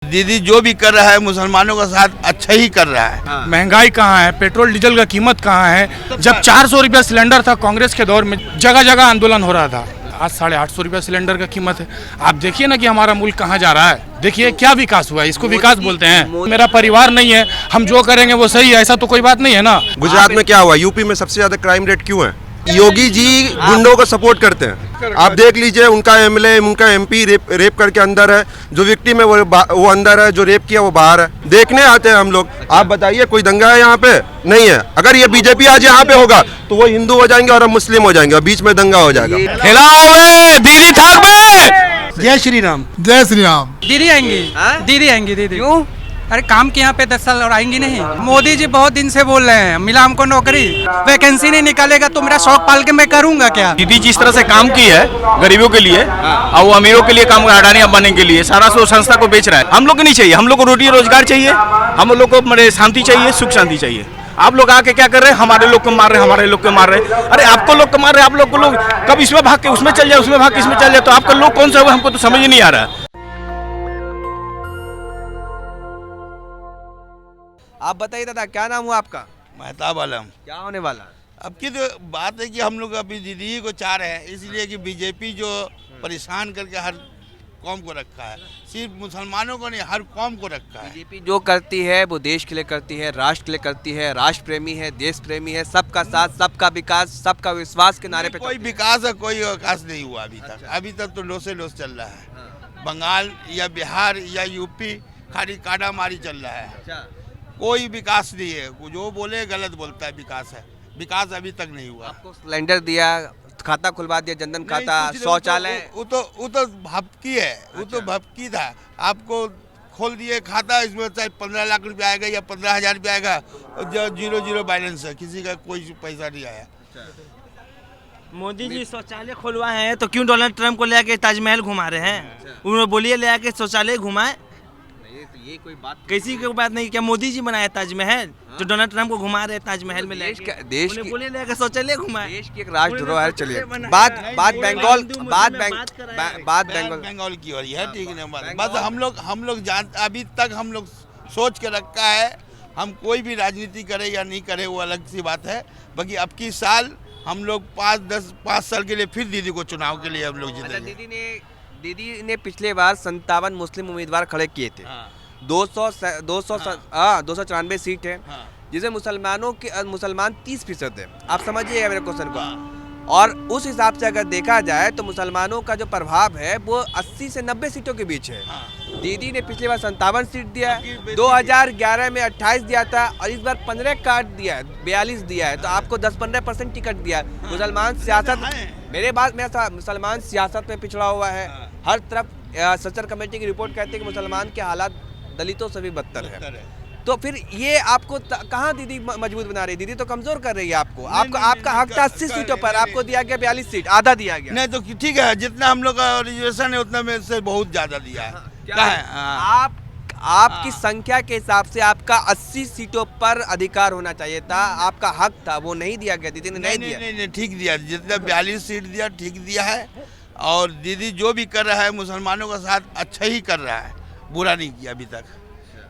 दीदी जो भी कर रहा है मुसलमानों का साथ अच्छा ही कर रहा है। महंगाई कहाँ है, पेट्रोल डीजल का कीमत कहाँ है। जब 400 रुपया सिलेंडर था कांग्रेस के दौर में, जगह जगह आंदोलन हो रहा था। आज 850 रुपया सिलेंडर का कीमत है। आप देखिए ना कि हमारा मुल्क कहाँ जा रहा है। देखिए क्या विकास हुआ है, इसको विकास बोलते हैं। मेरा परिवार नहीं है, हम जो करेंगे वो सही है, ऐसा तो कोई बात नहीं है ना। गुजरात में क्या हुआ, यूपी में सबसे ज्यादा क्राइम रेट क्यों है? योगी जी गुंडों को सपोर्ट करते हैं। आप देख लीजिए, उनका एमएलए, उनका एमपी रेप करके अंदर है, जो विक्टिम है वो अंदर है, जो रेप किया वो बाहर है। देखने आते हैं हम लोग। आप बताइए कोई दंगा है यहाँ पे? नहीं है। अगर ये बीजेपी आज यहाँ पे होगा तो वो हिंदू हो जाएंगे और हम मुस्लिम हो जाएंगे और बीच में दंगा हो जाएगा। दीदी जय श्री राम। जय श्री राम। दीदी आएंगी, दीदी आएंगी। दीदी क्यों? अरे काम के यहाँ पे 10 साल और आएंगी नहीं। मोदी जी बहुत दिन से बोल रहे हैं मिला हमको नौकरी, वैकेंसी नहीं निकालेगा तो मेरा शौक पाल के मैं करूंगा क्या। दीदी जिस तरह से काम की है गरीबों के लिए और वो अमीरों के लिए काम कर, अडानी अंबानी के लिए सारा संस्था को बेच रहा है। हम लोग को नहीं चाहिए, हम लोग को रोटी रोजगार चाहिए, हम लोग को मेरे शांति चाहिए, सुख शांति चाहिए। आप लोग आके क्या कर रहे हैं, हमारे लोग को मार रहे, हमारे लोग को मार रहे। अरे आपको लोग को मार रहे, आप लोग को लोग कब इसमें भाग के उसमें चल जाए, उसमें भाग के इसमें चल जाए, तो आपका लोग कौन सा हुआ हमको तो समझ नहीं आ रहा। आप बताइए दादा, क्या नाम हुआ आपका? मेहताब आलम। क्या होने वाला? अब की तो बात है कि हम लोग अभी दीदी ही को चाह रहे हैं, इसलिए कि बीजेपी जो परेशान करके हर कौम को रखा है, सिर्फ मुसलमानों को नहीं हर कौम को रखा है। बीजेपी जो करती है वो देश के लिए करती है, राष्ट्र के लिए करती है, राष्ट्र प्रेमी है, देश प्रेमी है, सबका साथ, सबका विकास, सबका विश्वास के नारे पे कोई विकास है, कोई विकास नहीं हुआ अभी तक। अभी तक तो लोसे लोस चल रहा है। बंगाल या बिहार या यूपी खाली काटा मारी चल रहा है। कोई विकास नहीं है, जो बोले गलत बोलता है। विकास है, विकास अभी तक नहीं हुआ। आपको सिलेंडर दिया, खाता खुलवा दिया, जनधन खाता, शौचालय। वो तो भपकी है, वो तो भपकी था। आपको खोल दिए खाता, इसमें चाहे 15 लाख रुपया आएगा या 15,000 रुपया आएगा, जो 0 बैलेंस है, किसी का कोई पैसा नहीं आया। मोदी जी शौचालय खुलवाए हैं तो क्यों डोनाल्ड ट्रंप को ले आके ताजमहल घुमा रहे हैं? उन्होंने बोलिए ले आके शौचालय घुमाए। ये कोई बात किसी की बात नहीं। क्या मोदी जी बनाया ताजमहल? जो डोनाल्ड ट्रंप को घुमा रहे हैं ताजमहल में देश की बोले ले आके शौचालय घुमाए। देश की एक राज धरोहर। चलिए बात बंगाल की हो रही है, ठीक है। बस हम लोग अभी तक हम लोग सोच के रखा है, हम कोई भी राजनीति करे या नहीं करे वो अलग सी बात है। बाकी अब की साल हम लोग 5 साल के लिए फिर दीदी को चुनाव के लिए हम लोग जीतेंगे। दीदी ने पिछले बार 57 मुस्लिम उम्मीदवार खड़े किए थे। 294 सीट है, जिसे मुसलमान 30% है। आप समझिएगा मेरे क्वेश्चन को। और उस हिसाब से अगर देखा जाए तो मुसलमानों का जो प्रभाव है वो 80 से 90 सीटों के बीच है। दीदी ने पिछली बार 57 सीट दिया है, 2011 में 28 दिया था और इस बार 15 काट दिया है, 42 दिया है। तो आपको 10-15% टिकट दिया है। मुसलमान सियासत मुसलमान सियासत में पिछड़ा हुआ है हर तरफ। सचर कमेटी की रिपोर्ट कहती है कि मुसलमान के हालात दलितों से भी बदतर है। तो फिर ये आपको कहाँ दीदी मजबूत बना रही है? दीदी तो कमजोर कर रही है आपको। आपका हक था 80 सीटों पर, आपको दिया गया 42 सीट, आधा दिया गया। नहीं तो ठीक है, जितना हम लोग का रिजर्वेशन है उतना में से बहुत ज्यादा दिया है। क्या है? आपकी संख्या के हिसाब से आपका 80 सीटों पर अधिकार होना चाहिए था, आपका हक था, वो नहीं दिया गया। दीदी ने नहीं दिया। नहीं, ठीक दिया, जितना 42 सीट दिया ठीक दिया है। और दीदी जो भी कर रहा है मुसलमानों का साथ अच्छा ही कर रहा है, बुरा नहीं किया अभी तक।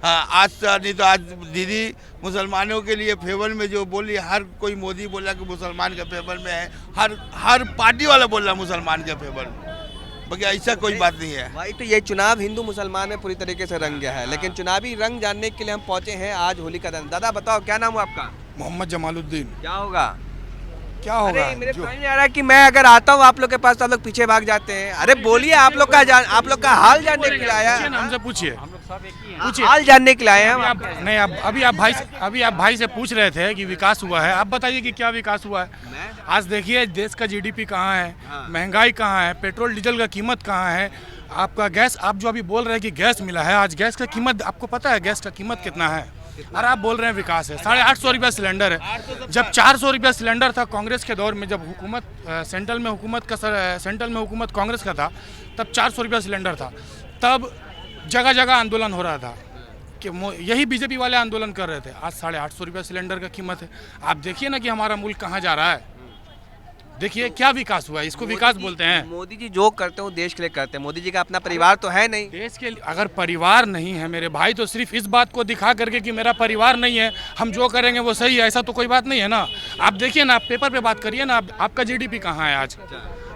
हाँ, आज नहीं तो आज दीदी मुसलमानों के लिए फेवर में जो बोली, हर कोई मोदी बोला कि मुसलमान के फेवर में है, हर पार्टी वाला बोल रहा मुसलमान के फेवर में। बाकी ऐसा कोई बात नहीं है भाई। तो ये चुनाव हिंदू मुसलमान में पूरी तरीके से रंग गया है। लेकिन चुनावी रंग जानने के लिए हम पहुंचे हैं आज होली का दिन। दादा बताओ क्या नाम है आपका? मोहम्मद जमालुद्दीन। क्या होगा? अरे मेरे समझ में आ रहा है कि मैं अगर आता हूँ आप लोग के पास तो आप लोग पीछे भाग जाते हैं। अरे बोलिए, आप लोग का हाल जानने के लिए आया। हमसे पूछिए, हाल जानने के लिए आए हैं। नहीं, अभी आप भाई से पूछ रहे थे कि विकास हुआ है। आप बताइए कि क्या विकास हुआ है। आज देखिए देश का जीडीपी कहाँ है, महंगाई कहाँ है, पेट्रोल डीजल का कीमत कहाँ है, आपका गैस, आप जो अभी बोल रहे हैं कि गैस मिला है, आज गैस का कीमत आपको पता है गैस का कीमत कितना है? और आप बोल रहे हैं विकास है। 850 रुपया सिलेंडर है। जब 400 रुपया सिलेंडर था कांग्रेस के दौर में, जब हुकूमत सेंट्रल में हुकूमत कांग्रेस का था, तब 400 रुपया सिलेंडर था। तब जगह जगह आंदोलन हो रहा था कि यही बीजेपी वाले आंदोलन कर रहे थे। आज 850 रुपया सिलेंडर का कीमत है। आप देखिए ना कि हमारा मुल्क कहाँ जा रहा है। देखिए क्या विकास हुआ है, इसको विकास बोलते हैं। मोदी जी जो करते हैं वो देश के लिए करते हैं। मोदी जी का अपना परिवार तो है नहीं। देश के लिए अगर परिवार नहीं है मेरे भाई, तो सिर्फ इस बात को दिखा करके कि मेरा परिवार नहीं है, हम जो करेंगे वो सही है, ऐसा तो कोई बात नहीं है ना। आप देखिए ना, आप पेपर पे बात करिए ना, आपका जीडीपी कहाँ है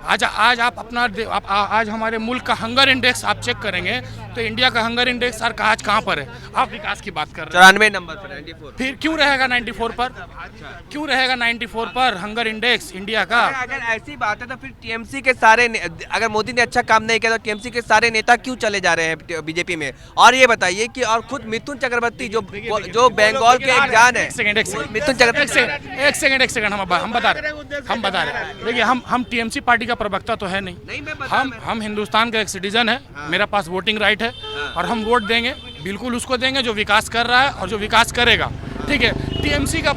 आज आप अपना आज हमारे मुल्क का हंगर इंडेक्स आप चेक करेंगे तो इंडिया का हंगर इंडेक्स सर आज कहाँ पर है? आप विकास की बात कर रहे हैं 94 नंबर पर 94। फिर क्यों रहेगा 94 पर? क्यों रहेगा 94 पर हंगर इंडेक्स इंडिया का? अगर ऐसी बात है तो फिर टीएमसी के सारे अगर मोदी ने अच्छा काम नहीं किया तो टीएमसी के सारे नेता क्यों चले जा रहे हैं बीजेपी में? और ये बताइए कि और खुद मिथुन चक्रवर्ती जो बंगाल के एक जान है, मिथुन चक्रवर्ती एक सेकंड हम बता रहे देखिए, हम टीएमसी पार्टी का प्रवक्ता तो है नहीं, हम हिंदुस्तान का एक सिटीजन है, मेरा पास वोटिंग राइट है और हम वोट देंगे, बिल्कुल उसको देंगे जो विकास कर रहा है और जो विकास करेगा। ठीक है, टीएमसी का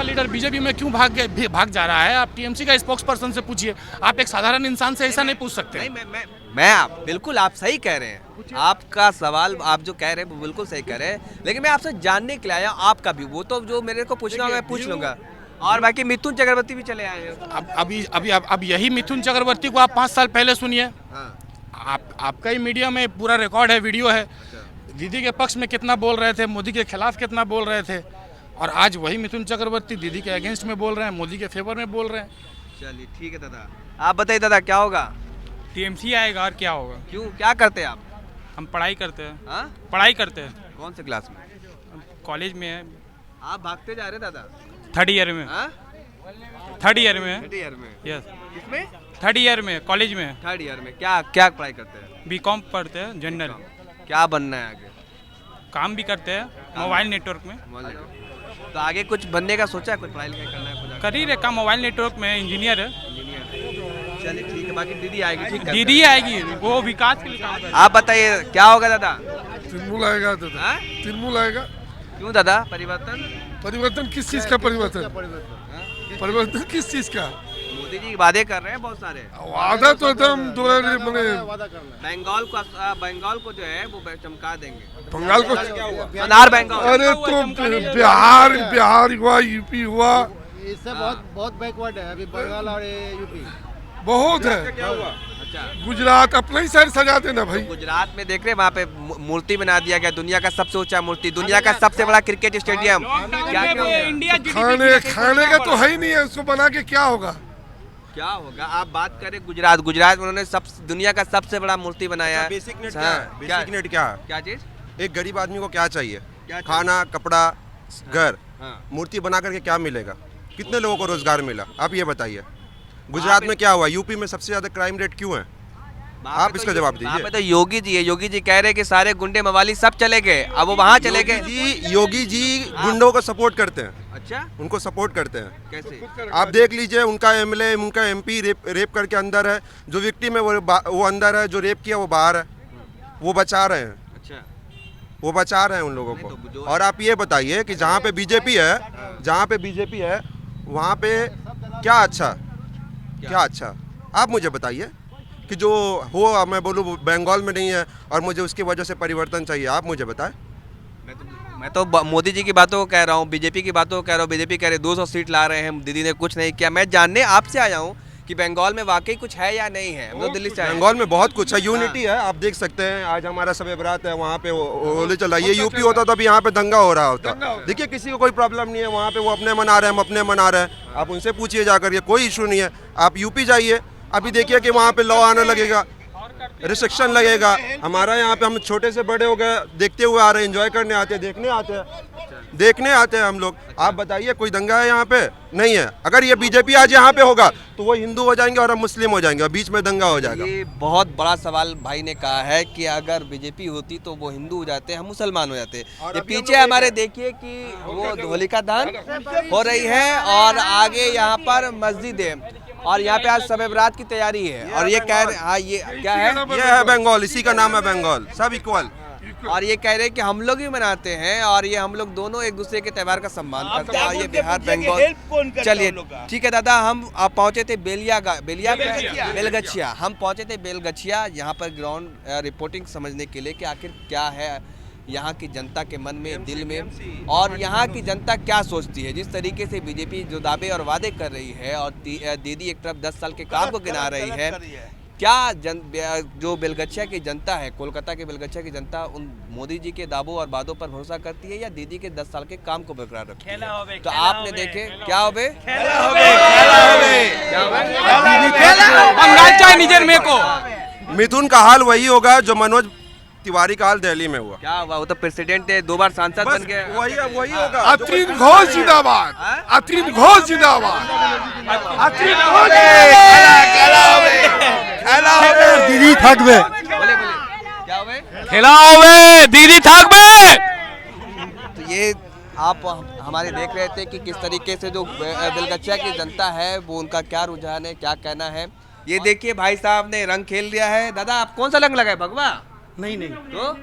लीडर बीजेपी में क्यों भाग जा रहा है? आप टीएमसी का स्पोक्स पर्सन से पूछिए, आप एक साधारण इंसान से ऐसा नहीं पूछ सकते। मैं बिल्कुल आप सही कह रहे हैं, आपका सवाल आप जो कह रहे हैं वो बिल्कुल सही कह रहे हैं, लेकिन मैं आपसे जानने के लिए आया आपका भी, वो तो जो मेरे को पूछना होगा मैं पूछ लूंगा। और बाकी मिथुन चक्रवर्ती भी चले आए हैं। अब यही मिथुन चक्रवर्ती को आप 5 साल पहले सुनिए, आपका ही मीडिया में पूरा रिकॉर्ड है, वीडियो है, दीदी के पक्ष में कितना बोल रहे थे, मोदी के खिलाफ कितना बोल रहे थे, और आज वही मिथुन चक्रवर्ती दीदी के अगेंस्ट में बोल रहे हैं, मोदी के फेवर में बोल रहे हैं। चलिए ठीक है दादा, आप बताइए दादा क्या होगा? टीएमसी आएगा और क्या होगा? क्यों, क्या करते हैं आप? हम पढ़ाई करते हैं। हाँ, पढ़ाई करते हैं। कौन से क्लास में? कॉलेज में है। आप भागते जा रहे दादा? 3rd ईयर में। हाँ? 3rd ईयर में है। 3rd ईयर में? यस। किसमें? 3rd ईयर में, कॉलेज में। 3rd ईयर में क्या क्या पढ़ाई करते हैं? बीकॉम पढ़ते हैं, जनरल। क्या बनना है आगे? काम भी करते हैं मोबाइल नेटवर्क में। तो आगे कुछ बनने का सोचा है, कुछ पढ़ाई लिखाई करना है? कुछ कर ही रखा, मोबाइल नेटवर्क में इंजीनियर है। चलिए ठीक है, बाकी दीदी आएगी। ठीक है, दीदी आएगी, वो विकास के लिए काम कर। आप बताइए क्या होगा दादा? तृणमूल आएगा दादा। हाँ? तृणमूल आएगा। क्यों दादा? परिवर्तन? परिवर्तन किस चीज का परिवर्तन? परिवर्तन किस चीज का? मोदी जी वादे कर रहे हैं बहुत सारे। वादा तो एकदम बंगाल को जो है वो चमका देंगे। बंगाल को अनार बंगाल। अरे तो बिहार हुआ, यूपी हुआ, इससे बहुत बैकवर्ड है अभी बंगाल और यूपी। बहुत है। क्या हुआ? अच्छा, गुजरात अपना ही शहर सजा देना भाई। गुजरात में देख रहे वहाँ पे मूर्ति बना दिया गया, दुनिया का सबसे ऊंचा मूर्ति, दुनिया का सबसे बड़ा क्रिकेट स्टेडियम। खाने का तो है ही नहीं है, उसको बना के क्या होगा? क्या होगा? आप बात करें गुजरात में उन्होंने दुनिया का सबसे बड़ा मूर्ति बनाया है। बेसिक नीड क्या है? बेसिक नीड क्या है? क्या चीज? एक गरीब आदमी को क्या चाहिए? खाना, कपड़ा, घर। हाँ। मूर्ति बना करके क्या मिलेगा? कितने लोगों को रोजगार मिला? आप ये बताइए। गुजरात में क्या हुआ? यूपी में सबसे ज्यादा क्राइम रेट क्यों है? आप इसका जवाब दीजिए। तो योगी जी है, योगी जी कह रहे हैं कि सारे गुंडे मवाली सब चले गए, अब वो वहाँ चले गए। योगी जी गुंडों को सपोर्ट करते हैं। अच्छा, उनको सपोर्ट करते हैं। कैसे? आप देख लीजिए, उनका एमएलए, उनका एमपी रेप करके अंदर है, जो विक्टिम है वो अंदर है, जो रेप किया वो बाहर है, वो बचा रहे हैं। अच्छा, वो बचा रहे हैं उन लोगों को। और आप ये बताइए कि जहाँ पे बीजेपी है वहाँ पे क्या अच्छा? आप मुझे बताइए कि जो हो, मैं बोलूँ बंगाल में नहीं है और मुझे उसकी वजह से परिवर्तन चाहिए, आप मुझे बताएं। मैं तो मोदी जी की बातों को कह रहा हूँ, बीजेपी की बातों को कह रहा हूँ। बीजेपी कह रहे 200 सीट ला रहे हैं, दीदी ने कुछ नहीं किया। मैं जानने आपसे आया हूँ कि बंगाल में वाकई कुछ है या नहीं है। हम तो दिल्ली से आए हैं। बंगाल में बहुत कुछ है, यूनिटी है। आप देख सकते हैं, आज हमारा शब बारात है, वहाँ पे होली चल रहा है। ये यूपी होता तो अभी यहाँ पे दंगा हो रहा होता। देखिए, किसी को कोई प्रॉब्लम नहीं है, वहाँ पे वो अपने मना रहे हैं, हम अपने मना रहे हैं। आप उनसे पूछिए जाकर, ये कोई इशू नहीं है। आप यूपी जाइए, अभी देखिए कि वहाँ पे लॉ आने लगेगा, रिस्ट्रिक्शन लगेगा। हमारा यहाँ पे हम छोटे से बड़े हो गए, देखते हुए आ रहे हैं, एंजॉय करने आते हैं, देखने आते हैं हम लोग। आप बताइए, कोई दंगा है यहाँ पे? नहीं है। अगर ये बीजेपी आज यहाँ पे होगा तो वो हिंदू हो जाएंगे और हम मुस्लिम हो जाएंगे और बीच में दंगा हो जाएगा। ये बहुत बड़ा सवाल भाई ने कहा है कि अगर बीजेपी होती तो वो हिंदू हो जाते, हम मुसलमान हो जाते। ये पीछे हमारे देखिए कि वो होलिका दहन हो रही है और आगे यहाँ पर मस्जिद है और यहाँ पे आज शब बारात की तैयारी है। और ये कह रहे, हाँ, ये क्या है? ये है बंगाल, इसी का नाम है बंगाल, सब इक्वल। और ये कह रहे हैं कि हम लोग भी मनाते हैं और ये हम लोग दोनों एक दूसरे के त्यौहार का सम्मान करते हैं। और ये बिहार बंगाल। चलिए ठीक है दादा, हम आप पहुंचे थे बेलगछिया। हम पहुंचे थे बेलगछिया, यहाँ पर ग्राउंड रिपोर्टिंग समझने के लिए कि आखिर क्या है यहाँ की जनता के मन में, दिल में, और यहाँ की जनता क्या सोचती है। जिस तरीके से बीजेपी जो दावे और वादे कर रही है और दीदी एक तरफ 10 साल के काम को गिना रही है, क्या जो बेलगछिया की जनता है, कोलकाता के बेलगछिया की जनता उन मोदी जी के दावों और वादों पर भरोसा करती है या दीदी के 10 साल के काम को बरकरार रखती है? तो आपने देखे क्या हो बे? बंगाल चाहे निजर में को मिथुन का हाल वही होगा जो मनोज तिवारी का हाल दिल्ली में हुआ। क्या हुआ? वो तो प्रेसिडेंट है, 2 बार सांसद बन गए। वही होगा। अतरीन घोष जिंदाबाद, अतरीन घोष जिंदाबाद, अतरीन घोष। दीदी थकबे बोले क्या हुए? खिलाओ बे दीदी थाक बे। तो ये आप हमारे देख रहे थे कि किस तरीके से जो बेलगछिया की जनता है वो उनका क्या रुझान है, क्या कहना है। ये देखिए भाई साहब ने रंग खेल लिया है। दादा आप कौन सा रंग लगाए? भगवा? नहीं नहीं तो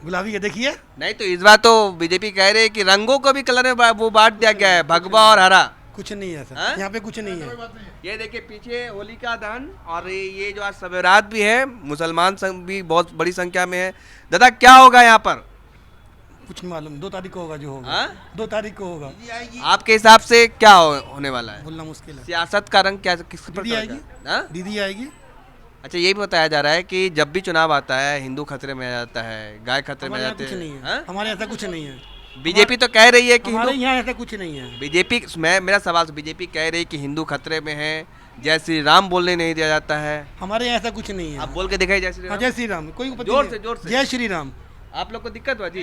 गुलाबी के देखिए। नहीं तो इस बार तो बीजेपी कह रही है कि रंगों को भी कलर में वो बांट दिया गया है, भगवा और हरा। कुछ नहीं है हाँ? सर, यहाँ पे कुछ नहीं है। ये देखिए पीछे होलिका दहन और ये जो आज सवेरात भी है, मुसलमान भी बहुत बड़ी संख्या में है। दादा क्या होगा यहाँ पर? कुछ नहीं मालूम, 2 तारीख को होगा जो होगा। हाँ? 2 तारीख को होगा। आपके हिसाब से क्या होने वाला है? बोलना मुश्किल है। सियासत का रंग क्या किस पर दीदी आएगी। हाँ? दीदी आएगी। अच्छा ये भी बताया जा रहा है कि जब भी चुनाव आता है हिंदू खतरे में आ जाता है, गाय खतरे में आ हमारे यहाँ जाते कुछ नहीं है। हैं। हमारे ऐसा कुछ नहीं है। बीजेपी तो कह रही है कि हमारे हिंदू, यहाँ ऐसा कुछ नहीं है। बीजेपी मेरा सवाल बीजेपी कह रही है कि हिंदू खतरे में है, जय श्री राम बोलने नहीं दिया जाता है। हमारे यहाँ ऐसा कुछ नहीं है। आप बोल के दिखाई जय श्री हाँ, राम। जय श्री राम। कोई जोर से। जय श्री राम। आप लोग को दिक्कत हुआ जी?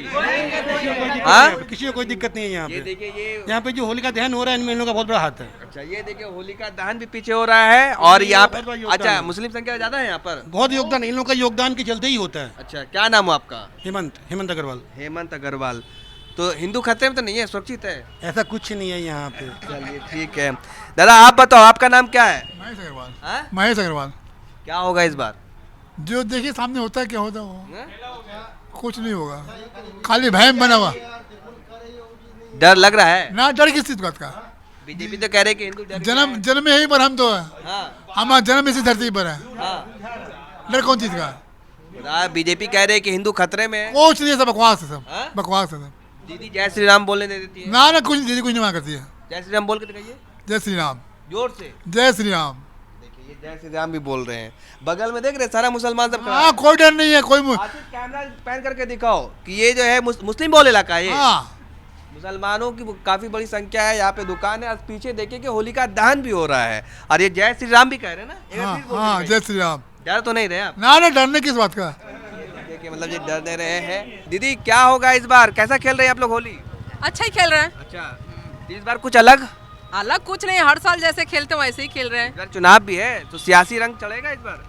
हाँ? किसी को कोई दिक्कत नहीं है यहाँ ये पे। देखिए ये यहाँ पे जो होलिका दहन हो रहा है इनमें इन लोगों का बहुत बड़ा हाथ है। अच्छा ये देखिए होलिका दहन भी पीछे हो रहा है और यहाँ पे बहुत बड़ा योगदान अच्छा है। मुस्लिम संख्या ज्यादा है यहाँ पर। बहुत योगदान इन लोगों का योगदान के चलते ही होता है। अच्छा क्या नाम है आपका? हेमंत अग्रवाल। हेमंत अग्रवाल। तो हिंदू खतरे में तो नहीं है, सुरक्षित है? ऐसा कुछ नहीं है यहाँ पे। चलिए ठीक है। दादा आप बताओ आपका नाम क्या है? महेश अग्रवाल। हाँ? महेश अग्रवाल। क्या होगा इस बार? जो देखिए सामने होता है क्या होता है वो कुछ नहीं होगा, खाली भयम बना हुआ। डर लग रहा है ना डर किस बात का? बीजेपी तो कह रहे कि हिंदू डर जन्म यहीं पर हम तो है। हाँ हमारा जन्म इसी धरती पर है। हाँ। डर कौन चीज का? बीजेपी कह रहे कि हिंदू खतरे में है। कुछ नहीं है, सब बकवास है, सब हाँ? बकवास है सब। दीदी जय श्री राम बोलने नहीं देती है। ना कुछ दीदी कुछ नहीं मांग करती है। जय श्री राम बोल के दिखाइए जय श्री राम। जोर से। जय श्री राम। देखिए ये जय श्री राम भी बोल रहे हैं। बगल में देख रहे सारा मुसलमान सब खड़ा है। हाँ कोई डर नहीं है कोई कैमरा पैन करके दिखाओ कि ये जो है मुस्लिम बहुल इलाका है ये। हाँ मुसलमानों की काफी बड़ी संख्या है यहाँ पे, दुकान है। पीछे देखिए कि होलिका दहन भी हो रहा है और ये जय श्री राम भी कह रहे हैं ना। एक बार हाँ फिर बोल हाँ दीजिए। जय श्री राम। डर तो नहीं रहे आप? ना डरने किस बात का? देखिए मतलब ये डर नहीं रहे हैं। दीदी क्या होगा इस बार, कैसा खेल रहे हैं आप लोग होली? अच्छा ही खेल रहे हैं। अच्छा इस बार कुछ अलग कुछ नहीं, हर साल जैसे खेलते हैं वैसे ही खेल रहे हैं। इस बार चुनाव भी है तो सियासी रंग चढ़ेगा इस बार?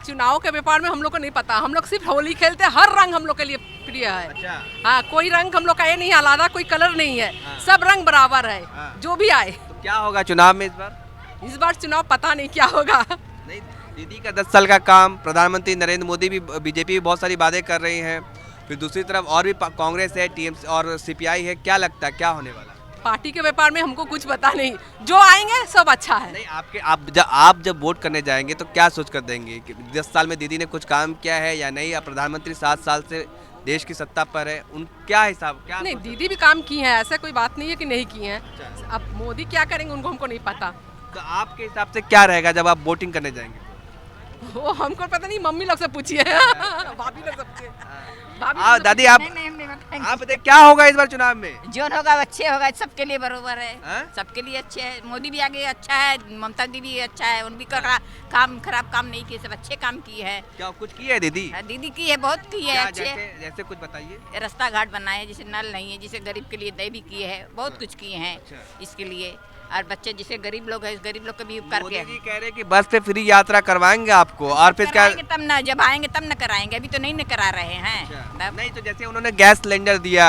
चुनाव के व्यापार में हम लोग को नहीं पता, हम लोग सिर्फ होली खेलते हैं। हर रंग हम लोग के लिए प्रिय है। अच्छा। हाँ कोई रंग हम लोग का ये नहीं आलादा, कोई कलर नहीं है। हाँ। सब रंग बराबर है। हाँ। जो भी आए। तो क्या होगा चुनाव में इस बार? इस बार चुनाव पता नहीं क्या होगा। नहीं दीदी का 10 साल का काम, प्रधानमंत्री नरेंद्र मोदी भी, बीजेपी भी बहुत सारी बातें कर रही हैं, फिर दूसरी तरफ और भी कांग्रेस है, टीएमसी और सीपीआई है। क्या लगता है क्या होने वाला? पार्टी के व्यापार में हमको कुछ पता नहीं, जो आएंगे सब अच्छा है। नहीं आप जब वोट करने जाएंगे तो क्या सोच कर देंगे कि 10 साल में दीदी ने कुछ काम किया है या नहीं, या प्रधानमंत्री 7 साल से देश की सत्ता पर है, उन क्या हिसाब क्या? नहीं दीदी भी काम की है, ऐसा कोई बात नहीं है कि नहीं की है। अब मोदी क्या करेंगे उनको हमको नहीं पता। तो आपके हिसाब से क्या रहेगा जब आप वोटिंग करने जाएंगे? वो हमको पता नहीं, मम्मी लोग से पूछिए। भाभी लोग से पूछिए। दादी आप बताइए क्या होगा इस बार चुनाव में? जो होगा अच्छे होगा, सबके लिए बरोबर है। हाँ? सबके लिए अच्छे है। मोदी भी आगे अच्छा है, ममता दीदी अच्छा है, उनकी काम खराब काम नहीं किए, सब अच्छे काम किए है। क्या कुछ किए है दीदी? दीदी की है, बहुत की है अच्छे। जैसे कुछ बताइए। रास्ता घाट बनाए, जिसे नल नहीं है, जिसे गरीब के लिए दे भी किए है, बहुत कुछ किए हैं इसके लिए। और बच्चे जिसे गरीब लोग है, गरीब लोग का भी उपकार किया। मोदी जी कह रहे हैं कि बस पे फ्री यात्रा करवाएंगे आपको, और फिर क्या? तब ना, जब आएंगे तब न कराएंगे, अभी तो नहीं करा रहे हैं। नहीं तो जैसे उन्होंने गैस सिलेंडर दिया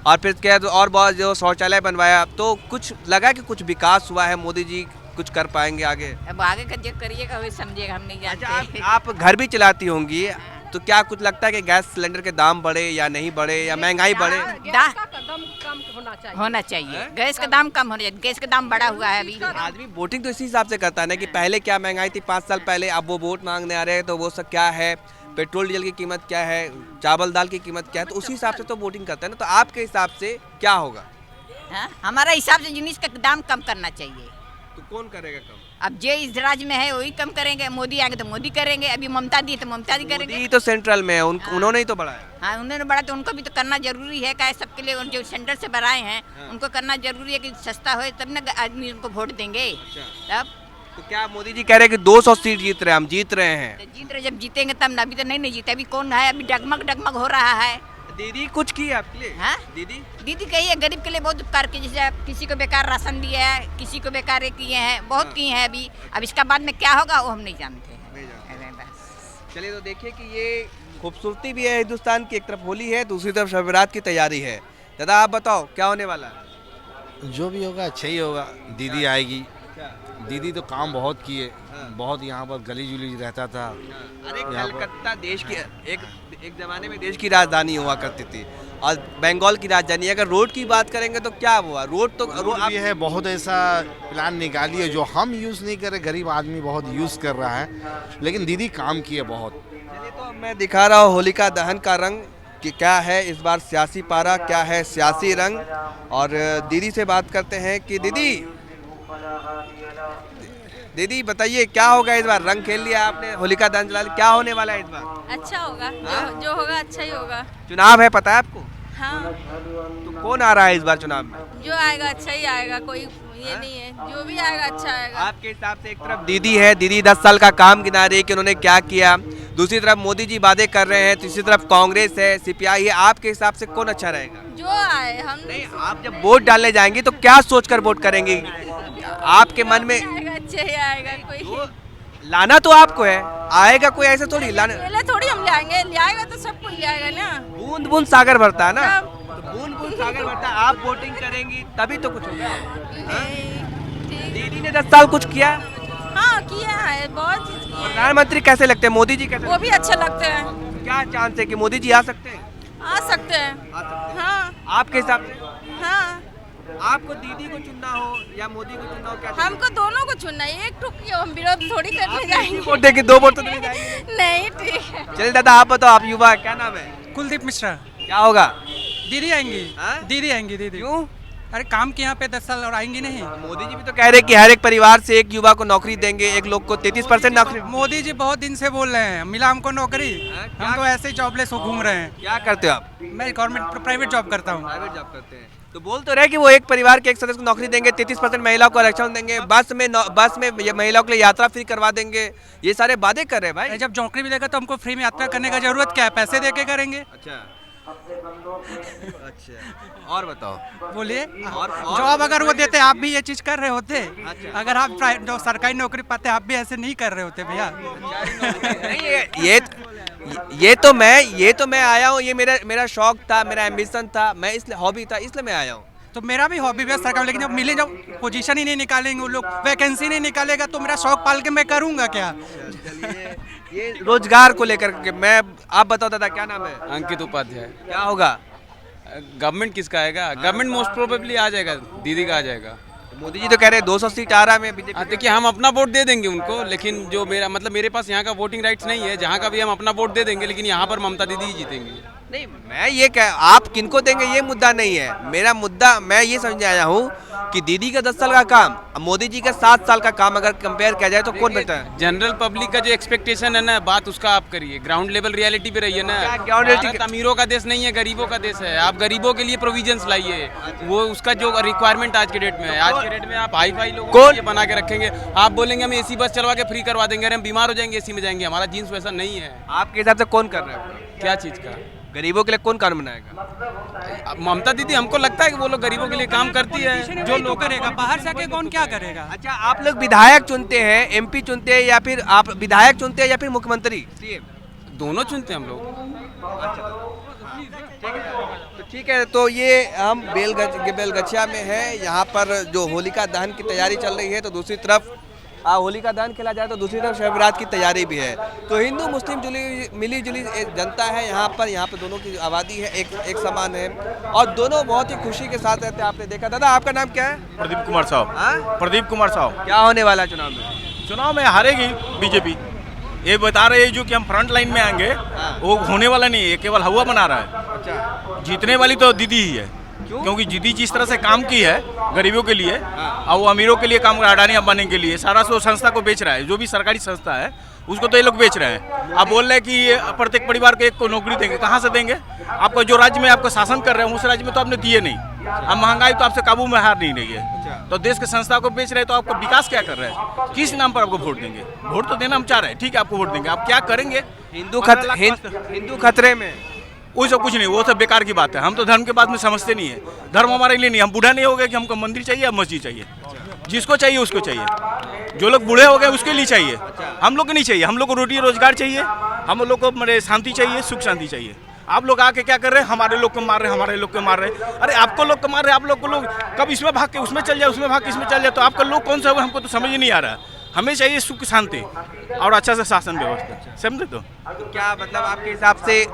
और फिर क्या और बहुत जो शौचालय बनवाया, तो कुछ लगा कि कुछ विकास हुआ है, मोदी जी कुछ कर पाएंगे आगे? अब आगे का जो करिएगा वही समझिएगा, हम नहीं जानते। आप घर भी चलाती होंगी, तो क्या कुछ लगता है कि गैस सिलेंडर के दाम बढ़े या नहीं बढ़े, या महंगाई बढ़े? होना चाहिए। गैस का दाम कम होना चाहिए, गैस का दाम बढ़ा हुआ है अभी। आदमी वोटिंग तो इसी हिसाब से करता है ना कि पहले क्या महंगाई थी 5 साल पहले, अब वो वोट मांगने आ रहे हैं तो वो सब क्या है, पेट्रोल डीजल की कीमत क्या है, चावल दाल की कीमत क्या है, तो उसी हिसाब से तो वोटिंग करते हैं ना। तो आपके हिसाब से क्या होगा? हाँ? हमारा हिसाब से जिनिस का दाम कम करना चाहिए। तो कौन करेगा कम? अब जे इस राज्य में है वही कम करेंगे, मोदी आएंगे तो मोदी करेंगे, अभी ममता दी तो ममता दी करेंगे। मोदी तो सेंट्रल में है, उन्होंने ही तो बढ़ाया। हाँ उन्होंने बढ़ा तो उनको भी तो करना जरूरी है, क्या सबके लिए जो सेंटर से बढ़ाए हैं उनको करना जरूरी है कि सस्ता हो तब ना आदमी उनको वोट देंगे। तब तो क्या मोदी जी कह रहे हैं कि 200 सीट जीत रहे हैं, हम जीत रहे हैं? तो जीत रहे, जब जीतेंगे तब ना, अभी तो नहीं जीते। अभी कौन है, अभी डगमग डगमग हो रहा है। दीदी कुछ की आपके लिए? हाँ दीदी कही है, गरीब के लिए बहुत उपकार किए, जैसे किसी को बेकार राशन दिया है, किसी को बेकार ये किए हैं, बहुत किए हैं अभी। अब इसका बाद में क्या होगा वो हम नहीं जानते हैं। चलिए तो देखिए कि ये खूबसूरती भी है हिंदुस्तान की, एक तरफ होली है, दूसरी तरफ शब बारात की तैयारी है। दादा आप बताओ क्या होने वाला है? जो भी होगा अच्छा ही होगा। दीदी आएगी, दीदी तो काम बहुत किए, बहुत यहाँ पर गली जुली रहता था। अरे कलकत्ता देश की एक जमाने में देश की राजधानी हुआ करती थी और बंगाल की राजधानी। अगर रोड की बात करेंगे तो क्या हुआ, रोड तो ये है, बहुत ऐसा प्लान निकाली है जो हम यूज़ नहीं कर रहे, गरीब आदमी बहुत यूज़ कर रहा है, लेकिन दीदी काम किए बहुत। चलिए तो मैं दिखा रहा हूँ होलिका दहन का रंग कि क्या है इस बार सियासी पारा, क्या है सियासी रंग। और दीदी से बात करते हैं कि दीदी बताइए क्या होगा इस बार? रंग खेल लिया आपने, होलिका दहन चला लिया, क्या होने वाला है इस बार? अच्छा होगा, जो होगा अच्छा ही होगा। चुनाव है पता है आपको? हाँ। तो कौन आ रहा है इस बार चुनाव में? जो आएगा अच्छा ही आएगा, कोई ये नहीं है, जो भी आएगा अच्छा आएगा। आपके हिसाब से एक तरफ दीदी है, दीदी 10 साल का काम गिना रही है कि उन्होंने क्या किया, दूसरी तरफ मोदी जी वादे कर रहे हैं, तीसरी तरफ कांग्रेस है, सीपीआई है। आपके हिसाब से कौन अच्छा रहेगा? जो आए हम नहीं, आप जब वोट डालने जाएंगी तो क्या सोचकर वोट करेंगी? आपके मन में अच्छा ही आएगा कोई। लाना तो आपको है, आएगा कोई ऐसे थोड़ी लाना, थोड़ी हम लाएंगे, लाएगा तो सब कुछ लाएगा ना। बूंद बूंद सागर भरता है ना, तो बूंद बूंद सागर भरता है। आप वोटिंग करेंगी तभी तो कुछ होगा। दीदी ने 10 साल कुछ किया? हाँ किया है, बहुत चीज किया। प्रधानमंत्री कैसे लगते हैं, मोदी जी कैसे? वो भी अच्छे लगते हैं। क्या चांस है कि मोदी जी आ सकते हैं? आ सकते हैं। हाँ आपके हिसाब से? हाँ। आपको दीदी को चुनना हो या मोदी को चुनना हो, क्या? हमको दोनों को चुनना है, एक टुक हम विरोध थोड़ी करने जाएंगे। वोट देके 2 वोट तो नहीं जाएंगे। नहीं ठीक है। चलिए दादा आप बताओ, आप युवा, क्या नाम है? कुलदीप मिश्रा। क्या होगा? दीदी आएंगी। दीदी आएंगी। दीदी क्यों? अरे काम किए यहाँ पे 10 साल और आएंगी नहीं। मोदी जी भी तो कह रहे हैं कि हर एक परिवार से एक युवा को नौकरी देंगे, एक लोग को 33% नौकरी। मोदी जी बहुत दिन से बोल रहे हैं मिला हमको नौकरी, हम तो ऐसे ही जॉबलेस हो घूम रहे हैं। क्या करते हो आप? मैं गवर्नमेंट प्राइवेट जॉब करता हूँ। प्राइवेट जॉब करते हैं तो बोल तो रहे कि वो एक परिवार के एक सदस्य को नौकरी देंगे, 33% महिलाओं को आरक्षण देंगे, बस में ये महिलाओं के लिए यात्रा फ्री करवा देंगे, ये सारे वादे कर रहे हैं भाई। जब नौकरी मिलेगा तो हमको फ्री में यात्रा करने का जरूरत क्या है, पैसे दे के करेंगे। अच्छा और बताओ, बोलिए। जॉब अगर वो देते आप भी ये चीज कर रहे होते। अगर आप सरकारी नौकरी पाते आप भी ऐसे नहीं कर रहे होते भैया। ये तो मैं आया हूँ, ये मेरा शौक था, मेरा एम्बिशन था, मैं इसलिए हॉबी था, इसलिए मैं आया हूँ। तो मेरा भी हॉबी है सरकार, लेकिन जब मिले, जब पोजीशन ही नहीं निकालेंगे वो लोग, वैकेंसी नहीं निकालेगा तो मेरा शौक पाल के मैं करूँगा क्या? ये रोजगार को लेकर के मैं, आप बताओ दादा क्या नाम है? अंकित उपाध्याय। क्या होगा? गवर्नमेंट किसका आएगा? गवर्नमेंट मोस्ट प्रोबेबली आ जाएगा, दीदी का आ जाएगा। मोदी जी तो कह रहे हैं 200 सीट आ रहा है, मैं बीजेपी। देखिए हम अपना वोट दे देंगे उनको, लेकिन जो मेरा मतलब मेरे पास यहाँ का वोटिंग राइट्स नहीं है, जहाँ का भी हम अपना वोट दे देंगे, लेकिन यहाँ पर ममता दीदी ही जीतेंगी। नहीं, मैं ये आप किनको देंगे ये मुद्दा नहीं है मेरा मुद्दा। मैं ये समझ आया हूँ कि दीदी का 10 साल का काम, मोदी जी का 7 साल का काम अगर कंपेयर किया जाए तो कौन बेहतर है? जनरल पब्लिक का जो एक्सपेक्टेशन है ना, बात उसका आप करिए, ग्राउंड लेवल रियलिटी पे रहिए ना। भारत अमीरों का देश नहीं है, गरीबों का देश है। आप गरीबों के लिए प्रोविजंस लाइए, वो उसका जो रिक्वायरमेंट आज के डेट में है। आज के डेट में आप हाई फाई लोगों को बना के रखेंगे, आप बोलेंगे हम एसी बस चलवा के फ्री करवा देंगे, अरे हम बीमार हो जाएंगे एसी में जाएंगे, हमारा जीन्स वैसा नहीं है। आपके हिसाब से कौन कर रहा है? क्या चीज़ का? गरीबों के लिए कौन कानून बनाएगा? ममता दीदी, हमको लगता है कि वो लोग गरीबों के लिए काम करती है। जो लोग करेगा, बाहर से आके कौन क्या करेगा? अच्छा, आप लोग विधायक चुनते हैं, एमपी चुनते हैं, या फिर आप विधायक चुनते हैं या फिर मुख्यमंत्री, सीएम? दोनों चुनते हैं हम लोग। तो ठीक है, तो ये हम बेलगछिया में है, यहाँ पर जो होलिका दहन की तैयारी चल रही है, तो दूसरी तरफ होलिका दहन खेला जाए तो दूसरी तरफ शब बारात की तैयारी भी है। तो हिंदू मुस्लिम मिली जुली जनता है यहाँ पर दोनों की आबादी है एक समान है, और दोनों बहुत ही खुशी के साथ रहते हैं। आपने देखा। दादा आपका नाम क्या है? प्रदीप कुमार साहब। प्रदीप कुमार साहब। क्या होने वाला चुनाव में? चुनाव में हारेगी बीजेपी। ये बता रहे हैं जो कि हम फ्रंट लाइन में आएंगे, वो होने वाला नहीं है, केवल हवा बना रहा है। अच्छा, जीतने वाली तो दीदी ही है, क्योंकि दीदी जिस तरह से काम की है गरीबों के लिए और वो अमीरों के लिए काम, अडानी अंबानी के लिए सारा सो संस्था को बेच रहा है। जो भी सरकारी संस्था है उसको तो ये लोग बेच रहे हैं। आप बोल रहे हैं कि ये प्रत्येक परिवार को एक को नौकरी देंगे, कहाँ से देंगे? आपको जो राज्य में आपको शासन कर रहे हैं उस राज्य में तो आपने दिए नहीं। अब महंगाई तो आपसे काबू में हार नहीं रही है, तो देश के संस्था को बेच रहे हैं, तो आपका विकास क्या कर रहे हैं? किस नाम पर आपको वोट देंगे? वोट तो देना हम चाह रहे हैं, ठीक है, आपको वोट देंगे, आप क्या करेंगे? हिंदू खतरे में, वो सब कुछ नहीं, वो सब बेकार की बात है। हम तो धर्म के बात में समझते नहीं है, धर्म हमारे लिए नहीं। हम बूढ़ा नहीं हो गए कि हमको मंदिर चाहिए या मस्जिद चाहिए, जिसको चाहिए उसको चाहिए। जो लोग बूढ़े हो गए उसके लिए चाहिए, हम लोग को नहीं चाहिए। हम लोग को रोटी रोजगार चाहिए, हम लोग को मेरे शांति चाहिए, सुख शांति चाहिए। आप लोग आके क्या कर रहे हैं? हमारे लोग को मार रहे हैं, हमारे लोग को मार रहे हैं। अरे आपको लोग को मार रहे हैं, आप लोग को लोग कब इसमें भाग के उसमें चल जाए, उसमें भाग के इसमें चल जाए, तो आपका लोग कौन सा है हमको तो समझ ही नहीं आ रहा है। हमें चाहिए सुख शांति और अच्छा से शासन व्यवस्था, समझे? तो क्या मतलब आपके हिसाब से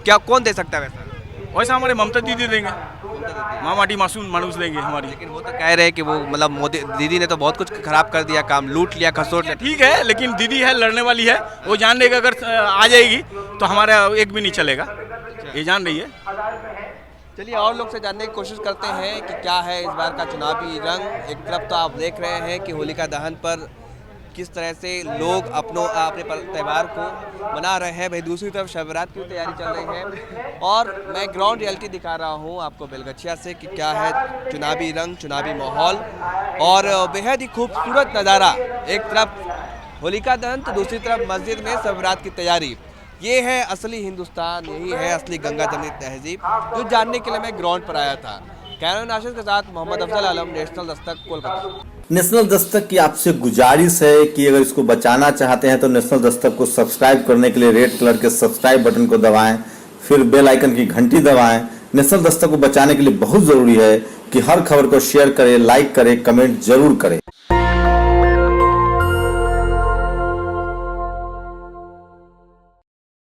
क्या कौन दे सकता है वैसा? वैसा हमारे ममता दीदी देंगे, माँ माटी मासूम मानुस देंगे हमारी। लेकिन वो तो कह रहे हैं कि वो मतलब मोदी दीदी ने तो बहुत कुछ खराब कर दिया, काम लूट लिया, खसोट लिया। ठीक है, लेकिन दीदी है, लड़ने वाली है, वो जान लेगा अगर आ जाएगी तो हमारा एक भी नहीं चलेगा, ये जान रही है। चलिए और लोग से जानने की कोशिश करते हैं कि क्या है इस बार का चुनावी रंग। एक तरफ तो आप देख रहे हैं कि होलिका दहन पर किस तरह से लोग अपने त्यौहार को मना रहे हैं, भाई दूसरी तरफ शब बारात की तैयारी चल रही है। और मैं ग्राउंड रियलिटी दिखा रहा हूँ आपको बेलगछिया से कि क्या है चुनावी रंग, चुनावी माहौल और बेहद ही खूबसूरत नज़ारा। एक तरफ होलिका दहन तो दूसरी तरफ मस्जिद में शब बारात की तैयारी। ये है असली हिंदुस्तान, यही है असली गंगा जमनी तहजीब, जो जानने के लिए मैं ग्राउंड पर आया था। कैमरा आशीष के साथ मोहम्मद अफजल आलम, नेशनल दस्तक, कोलकाता। नेशनल दस्तक की आपसे गुजारिश है कि अगर इसको बचाना चाहते हैं तो नेशनल दस्तक को सब्सक्राइब करने के लिए रेड कलर के सब्सक्राइब बटन को दबाएं, फिर बेल आइकन की घंटी दबाएं। नेशनल दस्तक को बचाने के लिए बहुत जरूरी है कि हर खबर को शेयर करें, लाइक करें, कमेंट जरूर करें।